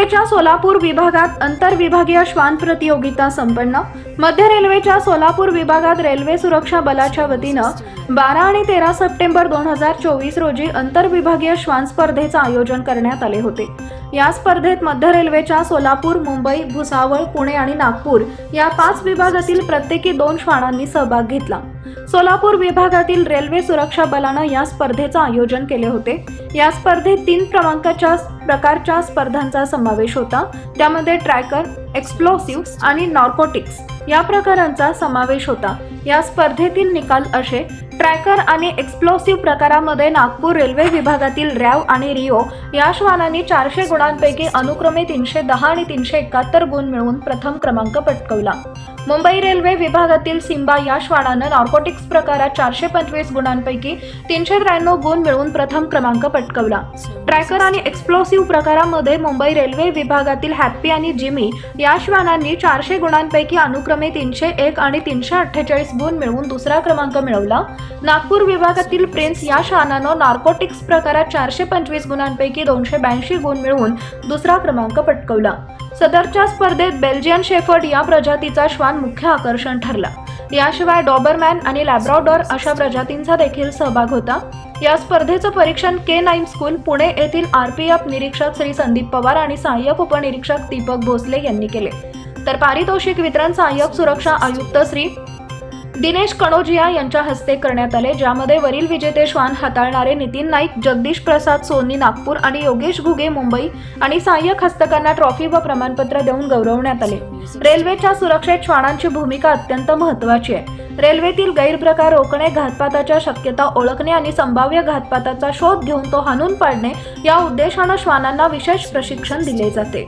रेल्वेच्या सोलापूर विभागात आंतरविभागीय श्वान प्रतियोगिता संपन्न। मध्य रेल्वेच्या सोलापूर विभागात रेल्वे सुरक्षा बलाच्या वतीनं 12 आणि 13 सप्टेंबर 2024 रोजी आंतरविभागीय श्वान स्पर्धेचं आयोजन करण्यात आले होते। या स्पर्धेत मध्य रेल्वेच्या सोलापूर, मुंबई, भुसावळ, पुणे आणि नागपूर या 5 विभागातील प्रत्येकी 2 श्वानांनी सहभाग घेतला। सोलापूर विभागातील रेल्वे सुरक्षा बलानं या स्पर्धेचं आयोजन केले होते। या स्पर्धेत 3 प्रकारच्या स्पर्धांचा समावेश होता। त्यामध्ये ट्रॅकर, एक्सप्लोसिव्ह आणि नार्कोटिक्स या प्रकारांचा समावेश होता। या स्पर्धेतील निकाल असे: ट्रॅकर आणि एक्सप्लोसिव्ह प्रकारामध्ये नागपूर रेल्वे विभागातील रॅव आणि रिओ या श्वानांनी 400 गुणांपैकी अनुक्रमे 310 आणि 371 गुण मिळवून प्रथम क्रमांक पटकावला। मुंबई रेल्वे विभागातील सिम्बा या श्वानानं नार्कोटिक्स प्रकारात 425 गुणांपैकी 393 गुण मिळवून प्रथम क्रमांक पटकावला। ट्रॅकर आणि एक्सप्लोसिव्ह प्रकारामध्ये मुंबई रेल्वे विभागातील हॅप्पी आणि जिमी या श्वानांनी 400 गुणांपैकी अनुक्रमे 301 आणि 348 गुण मिळवून दुसरा क्रमांक मिळवला। नागपूर विभागातील प्रिन्स या श्वानानं नार्कोटिक्स प्रकारात 425 गुणांपैकी 282 गुण मिळवून दुसरा क्रमांक पटकावला। सदरच्या स्पर्धेत बेल्जियन शेफर्ड या प्रजातीचा श्वान मुख्य आकर्षण ठरला। याशिवाय डॉबरमॅन आणि लॅब्राडोर अशा प्रजातींचा देखील सहभाग होता। या स्पर्धेचं परीक्षण K9 स्कूल पुणे येथील RPF निरीक्षक श्री संदीप पवार आणि सहाय्यक उपनिरीक्षक दीपक भोसले यांनी केले। तर पारितोषिक वितरण सहाय्यक सुरक्षा आयुक्त श्री दिनेश कणोजिया यांच्या हस्ते करण्यात आले, ज्यामध्ये वरील विजेते श्वान हाताळणारे नितीन नाईक, जगदीश प्रसाद सोनी नागपूर आणि योगेश घुगे मुंबई आणि सहाय्यक हस्तकांना ट्रॉफी व प्रमाणपत्र देऊन गौरवण्यात आले। रेल्वेच्या सुरक्षेत श्वानांची भूमिका अत्यंत महत्त्वाची आहे। रेल्वेतील गैरप्रकार रोखणे, घातपाताच्या शक्यता ओळखणे आणि संभाव्य घातपाताचा शोध घेऊन तो हाणून पाडणे या उद्देशाने श्वानांना विशेष प्रशिक्षण दिले जाते।